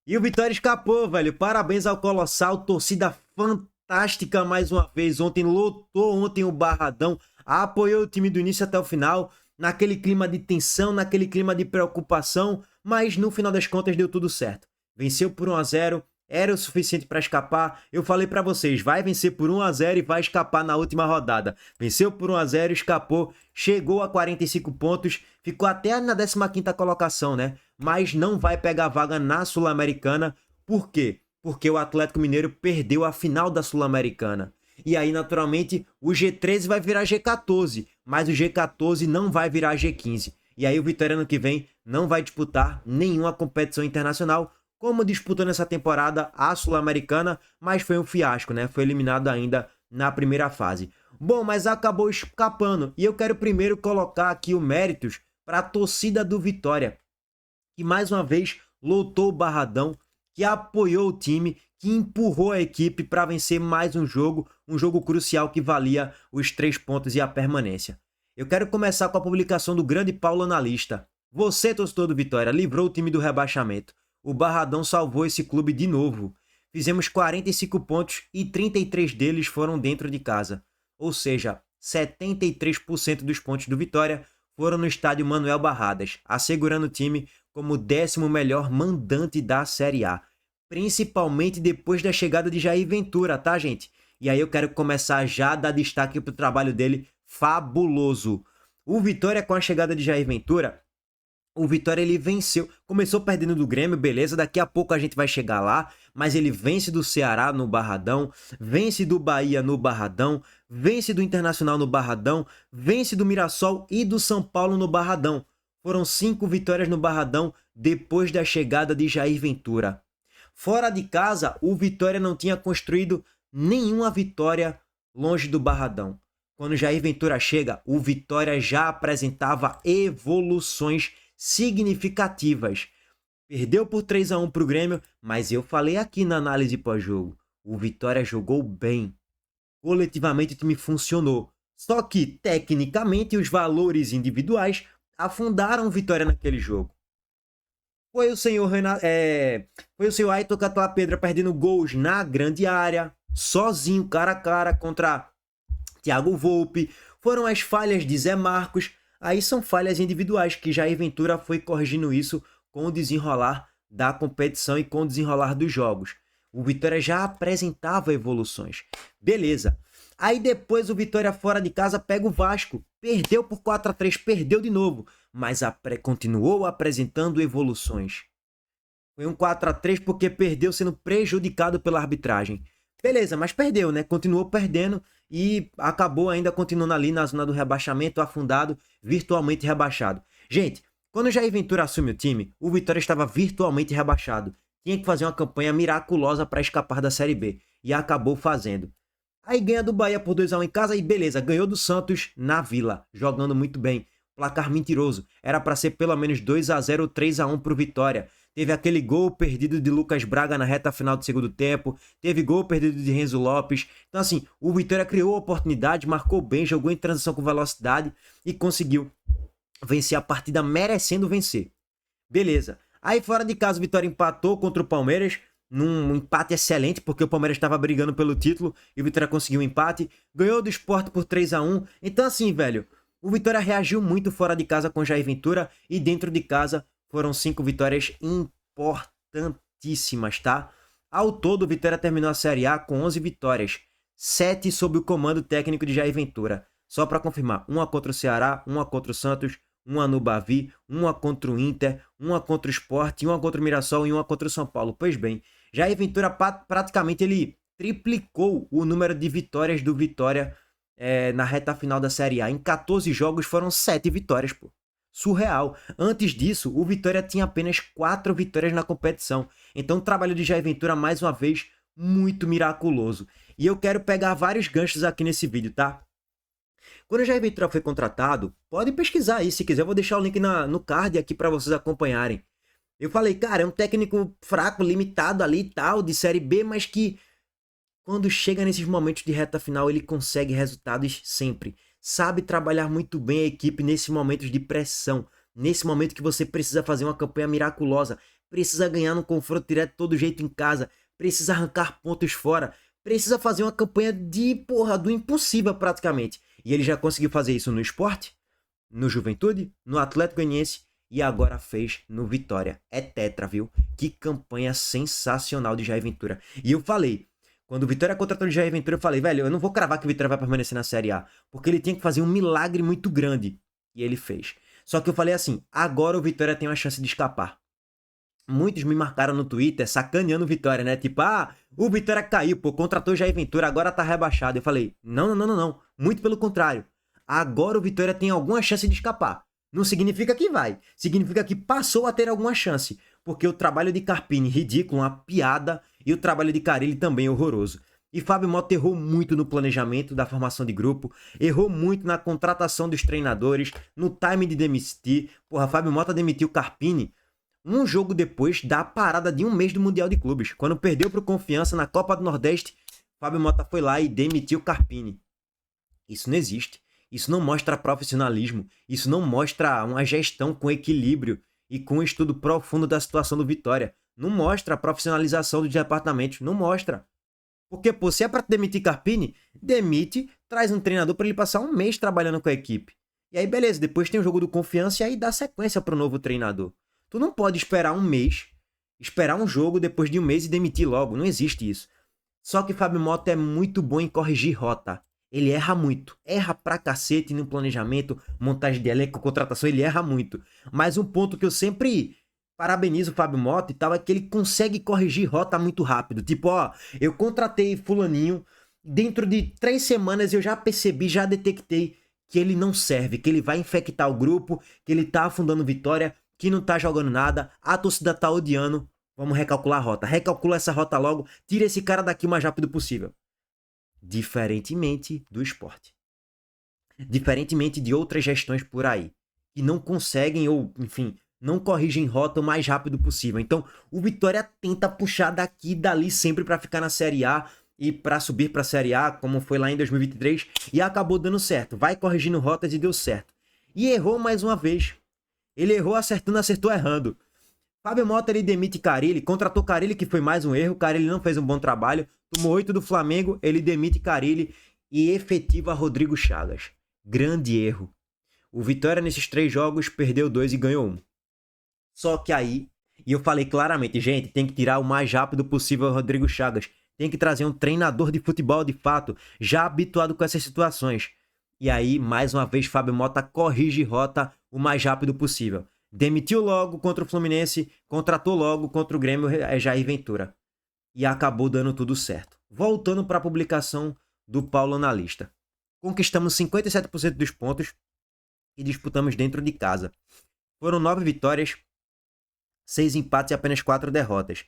E o Vitória escapou, velho. Parabéns ao Colossal, torcida fantástica mais uma vez. Ontem lotou o Barradão, apoiou o time do início até o final, naquele clima de tensão, naquele clima de preocupação, mas no final das contas deu tudo certo. Venceu por 1-0, era o suficiente para escapar. Eu falei para vocês, vai vencer por 1-0 e vai escapar na última rodada. Venceu por 1-0, escapou, chegou a 45 pontos, ficou até na 15ª colocação, né? Mas não vai pegar vaga na Sul-Americana. Por quê? Porque o Atlético Mineiro perdeu a final da Sul-Americana. E aí, naturalmente, o G13 vai virar G14, mas o G14 não vai virar G15. E aí o Vitória ano que vem não vai disputar nenhuma competição internacional, como disputou nessa temporada a Sul-Americana, mas foi um fiasco, né? Foi eliminado ainda na primeira fase. Bom, mas acabou escapando. E eu quero primeiro colocar aqui o méritos para a torcida do Vitória, que mais uma vez lotou o Barradão, que apoiou o time, que empurrou a equipe para vencer mais um jogo crucial que valia os 3 pontos e a permanência. Eu quero começar com a publicação do grande Paulo Analista. Você, torcedor do Vitória, livrou o time do rebaixamento. O Barradão salvou esse clube de novo. Fizemos 45 pontos e 33 deles foram dentro de casa. Ou seja, 73% dos pontos do Vitória foram no estádio Manuel Barradas, assegurando o time como o 10º melhor mandante da Série A. Principalmente depois da chegada de Jair Ventura, tá, gente? E aí eu quero começar já a dar destaque para o trabalho dele, fabuloso. O Vitória, com a chegada de Jair Ventura, o Vitória ele venceu, começou perdendo do Grêmio, beleza, daqui a pouco a gente vai chegar lá, mas ele vence do Ceará no Barradão, vence do Bahia no Barradão, vence do Internacional no Barradão, vence do Mirassol e do São Paulo no Barradão. Foram 5 vitórias no Barradão depois da chegada de Jair Ventura. Fora de casa, o Vitória não tinha construído nenhuma vitória longe do Barradão. Quando Jair Ventura chega, o Vitória já apresentava evoluções significativas. Perdeu por 3-1 para o Grêmio, mas eu falei aqui na análise pós-jogo, o Vitória jogou bem. Coletivamente o time funcionou. Só que, tecnicamente, os valores individuais afundaram o Vitória naquele jogo. Foi o senhor Ayrton Catuapedra perdendo gols na grande área, sozinho, cara a cara, contra Thiago Volpi. Foram as falhas de Zé Marcos. Aí são falhas individuais que Jair Ventura foi corrigindo isso com o desenrolar da competição e com o desenrolar dos jogos. O Vitória já apresentava evoluções. Beleza. Aí depois o Vitória fora de casa pega o Vasco. Perdeu por 4-3, perdeu de novo. Mas continuou apresentando evoluções. Foi um 4-3 porque perdeu sendo prejudicado pela arbitragem. Beleza, mas perdeu, né? Continuou perdendo e acabou ainda continuando ali na zona do rebaixamento, afundado, virtualmente rebaixado. Gente, quando o Jair Ventura assume o time, o Vitória estava virtualmente rebaixado. Tinha que fazer uma campanha miraculosa para escapar da Série B. E acabou fazendo. Aí ganha do Bahia por 2-1 em casa e beleza, ganhou do Santos na Vila, jogando muito bem. Placar mentiroso. Era para ser pelo menos 2-0 ou 3-1 pro Vitória. Teve aquele gol perdido de Lucas Braga na reta final do segundo tempo. Teve gol perdido de Renzo Lopes. Então assim, o Vitória criou a oportunidade, marcou bem, jogou em transição com velocidade e conseguiu vencer a partida merecendo vencer. Beleza. Aí fora de casa o Vitória empatou contra o Palmeiras. Num empate excelente, porque o Palmeiras estava brigando pelo título e o Vitória conseguiu um empate. Ganhou do Sport por 3-1. Então assim, velho, o Vitória reagiu muito fora de casa com Jair Ventura e dentro de casa foram 5 vitórias importantíssimas, tá? Ao todo, o Vitória terminou a Série A com 11 vitórias, 7 sob o comando técnico de Jair Ventura. Só para confirmar, uma contra o Ceará, uma contra o Santos, uma no Bavi, uma contra o Inter, uma contra o Sport, uma contra o Mirassol e uma contra o São Paulo. Pois bem, Jair Ventura praticamente ele triplicou o número de vitórias do Vitória na reta final da Série A. Em 14 jogos foram 7 vitórias, pô. Surreal. Antes disso, o Vitória tinha apenas 4 vitórias na competição. Então o trabalho de Jair Ventura, mais uma vez, muito miraculoso. E eu quero pegar vários ganchos aqui nesse vídeo, tá? Quando o Jair Ventura foi contratado, pode pesquisar aí, se quiser eu vou deixar o link no card aqui para vocês acompanharem. Eu falei, cara, é um técnico fraco, limitado ali e tal, de Série B, mas que quando chega nesses momentos de reta final, ele consegue resultados sempre. Sabe trabalhar muito bem a equipe nesses momentos de pressão. Nesse momento que você precisa fazer uma campanha miraculosa. precisa ganhar no confronto direto de todo jeito em casa, precisa arrancar pontos fora, precisa fazer uma campanha do impossível praticamente. E ele já conseguiu fazer isso no Sport, no Juventude, no Atlético Goianiense e agora fez no Vitória. É tetra, viu? Que campanha sensacional de Jair Ventura. E eu falei, quando o Vitória contratou o Jair Ventura, eu falei, velho, eu não vou cravar que o Vitória vai permanecer na Série A, porque ele tinha que fazer um milagre muito grande. E ele fez. Só que eu falei assim, agora o Vitória tem uma chance de escapar. Muitos me marcaram no Twitter sacaneando o Vitória, né? Tipo, o Vitória caiu, pô, contratou o Jair Ventura, agora tá rebaixado. Eu falei, não. Muito pelo contrário. Agora o Vitória tem alguma chance de escapar. Não significa que vai. Significa que passou a ter alguma chance. Porque o trabalho de Carpini, ridículo, uma piada, e o trabalho de Carille também horroroso. E Fábio Mota errou muito no planejamento da formação de grupo, errou muito na contratação dos treinadores, no time de demitir. Porra, Fábio Mota demitiu Carpini um jogo depois da parada de um mês do Mundial de Clubes. Quando perdeu pro Confiança na Copa do Nordeste, Fábio Mota foi lá e demitiu Carpini. Isso não existe. Isso não mostra profissionalismo. Isso não mostra uma gestão com equilíbrio e com um estudo profundo da situação do Vitória. Não mostra a profissionalização dos departamentos. Não mostra. Porque, pô, se é pra demitir Carpini, demite, traz um treinador para ele passar um mês trabalhando com a equipe. E aí, beleza, depois tem o jogo do Confiança e aí dá sequência pro novo treinador. Tu não pode esperar um mês, esperar um jogo depois de um mês e demitir logo. Não existe isso. Só que Fábio Mota é muito bom em corrigir rota. Ele erra muito. Erra pra cacete no planejamento, montagem de elenco, contratação, ele erra muito. Mas um ponto que eu sempre parabenizo o Fábio Mota e tal é que ele consegue corrigir rota muito rápido. Tipo, eu contratei fulaninho, dentro de 3 semanas eu já percebi, já detectei que ele não serve, que ele vai infectar o grupo, que ele tá afundando Vitória, que não tá jogando nada, a torcida tá odiando, vamos recalcular a rota. Recalcula essa rota logo, tira esse cara daqui o mais rápido possível. Diferentemente do Sport. Diferentemente de outras gestões por aí, que não conseguem ou, enfim, não corrigem rota o mais rápido possível. Então, o Vitória tenta puxar daqui e dali sempre para ficar na Série A e para subir para a Série A, como foi lá em 2023, e acabou dando certo. Vai corrigindo rotas e deu certo. E errou mais uma vez. Ele errou acertando, acertou errando. Fábio Mota, ele demite Carille, contratou Carille, que foi mais um erro. Carille não fez um bom trabalho, tomou 8 do Flamengo, ele demite Carille e efetiva Rodrigo Chagas. Grande erro. O Vitória nesses 3 jogos perdeu 2 e ganhou 1. Só que aí, e eu falei claramente, gente, tem que tirar o mais rápido possível o Rodrigo Chagas. Tem que trazer um treinador de futebol de fato, já habituado com essas situações. E aí, mais uma vez, Fábio Mota corrige rota o mais rápido possível. Demitiu logo contra o Fluminense, contratou logo contra o Grêmio Jair Ventura. E acabou dando tudo certo. Voltando para a publicação do Paulo Analista. Conquistamos 57% dos pontos e disputamos dentro de casa. Foram 9 vitórias, 6 empates e apenas 4 derrotas.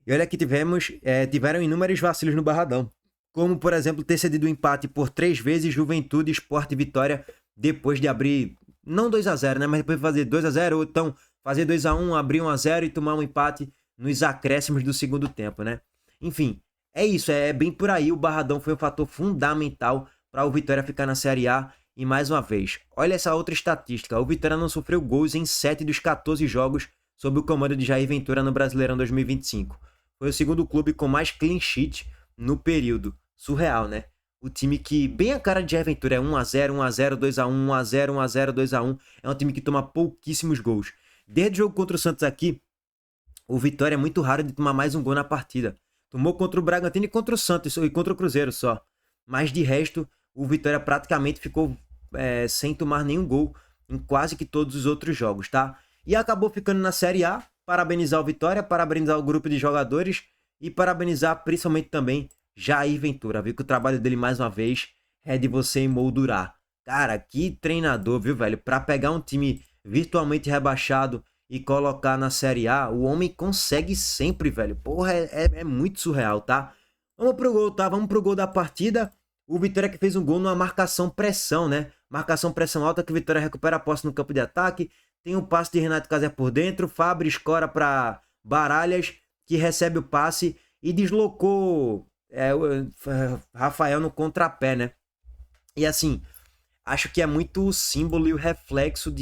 E olha que tiveram inúmeros vacilos no Barradão. Como, por exemplo, ter cedido o empate por 3 vezes Juventude, Sport e Vitória, depois de abrir, não 2-0, né? Mas depois de fazer 2-0, ou então fazer 2-1, abrir 1-0 e tomar um empate nos acréscimos do segundo tempo, né? Enfim, é isso, é bem por aí. O Barradão foi um fator fundamental para o Vitória ficar na Série A. E mais uma vez, olha essa outra estatística. O Vitória não sofreu gols em 7 dos 14 jogos sob o comando de Jair Ventura no Brasileirão 2025. Foi o segundo clube com mais clean sheet no período. Surreal, né? O time que, bem a cara de Jair Ventura, é 1-0, 1-0, 2-1, 1-0, 1-0, 2-1. É um time que toma pouquíssimos gols. Desde o jogo contra o Santos aqui, o Vitória é muito raro de tomar mais um gol na partida. Tomou contra o Bragantino e contra o Santos e contra o Cruzeiro só. Mas de resto, o Vitória praticamente ficou sem tomar nenhum gol em quase que todos os outros jogos, tá? E acabou ficando na Série A. Parabenizar o Vitória, parabenizar o grupo de jogadores e parabenizar principalmente também Jair Ventura. Viu que o trabalho dele, mais uma vez, é de você emoldurar. Cara, que treinador, viu, velho? Pra pegar um time virtualmente rebaixado e colocar na Série A, o homem consegue sempre, velho. Porra, é muito surreal, tá? Vamos pro gol, tá? Vamos pro gol da partida. O Vitória que fez um gol numa marcação-pressão, né? Marcação-pressão alta que o Vitória recupera a posse no campo de ataque. Tem um passe de Renato Caser por dentro. Fábio escora para Baralhas, que recebe o passe e deslocou o Rafael no contrapé, né? E assim, acho que é muito o símbolo e o reflexo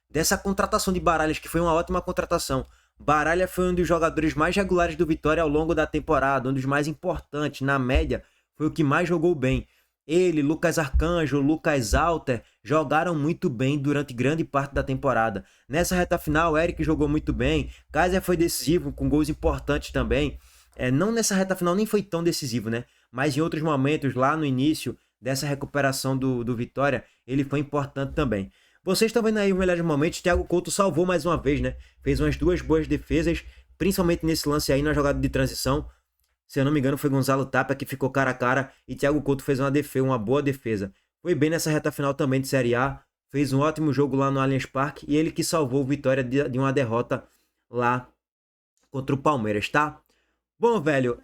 dessa contratação de Baralhas, que foi uma ótima contratação. Baralha foi um dos jogadores mais regulares do Vitória ao longo da temporada, um dos mais importantes, na média, foi o que mais jogou bem. Ele, Lucas Arcanjo, Lucas Alter jogaram muito bem durante grande parte da temporada. Nessa reta final, Eric jogou muito bem, Kaiser foi decisivo, com gols importantes também. Não nessa reta final nem foi tão decisivo, né? Mas em outros momentos, lá no início dessa recuperação do Vitória, ele foi importante também. Vocês estão vendo aí os melhores momentos, Thiago Couto salvou mais uma vez, né? Fez umas 2 boas defesas, principalmente nesse lance aí, na jogada de transição. Se eu não me engano, foi Gonzalo Tapia que ficou cara a cara e Thiago Couto fez uma boa defesa. Foi bem nessa reta final também de Série A, fez um ótimo jogo lá no Allianz Parque e ele que salvou o Vitória de uma derrota lá contra o Palmeiras, tá? Bom, velho,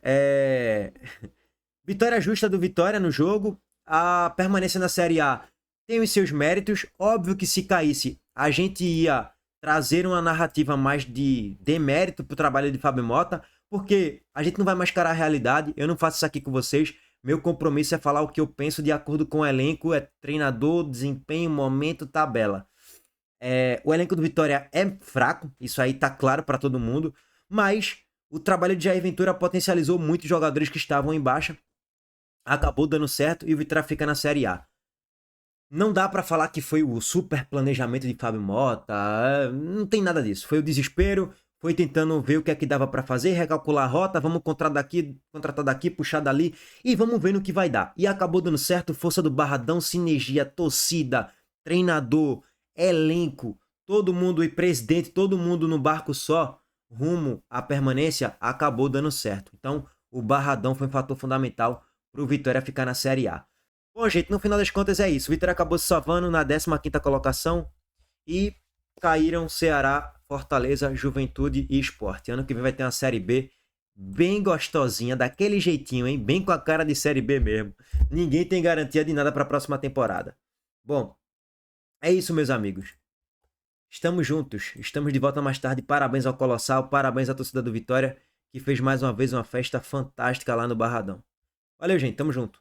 vitória justa do Vitória no jogo, a permanência na Série A tem os seus méritos, óbvio que se caísse, a gente ia trazer uma narrativa mais de demérito pro trabalho de Fábio Mota, porque a gente não vai mascarar a realidade, eu não faço isso aqui com vocês, meu compromisso é falar o que eu penso de acordo com o elenco, é treinador, desempenho, momento, tabela. O elenco do Vitória é fraco, isso aí tá claro para todo mundo, mas o trabalho de Jair Ventura potencializou muito os jogadores que estavam em baixa, acabou dando certo e o Vitória fica na Série A. Não dá pra falar que foi o super planejamento de Fábio Mota, não tem nada disso. Foi o desespero, foi tentando ver o que é que dava pra fazer, recalcular a rota, vamos contratar daqui, puxar dali e vamos ver no que vai dar. E acabou dando certo, força do Barradão, sinergia, torcida, treinador, elenco, todo mundo e presidente, todo mundo no barco só, rumo à permanência, acabou dando certo. Então, o Barradão foi um fator fundamental pro Vitória ficar na Série A. Bom, gente, no final das contas é isso. O Vitória acabou se salvando na 15ª colocação e caíram Ceará, Fortaleza, Juventude e Sport. Ano que vem vai ter uma Série B bem gostosinha, daquele jeitinho, hein? Bem com a cara de Série B mesmo. Ninguém tem garantia de nada para a próxima temporada. Bom, é isso, meus amigos. Estamos juntos, estamos de volta mais tarde. Parabéns ao Colossal, parabéns à torcida do Vitória, que fez mais uma vez uma festa fantástica lá no Barradão. Valeu, gente, tamo junto.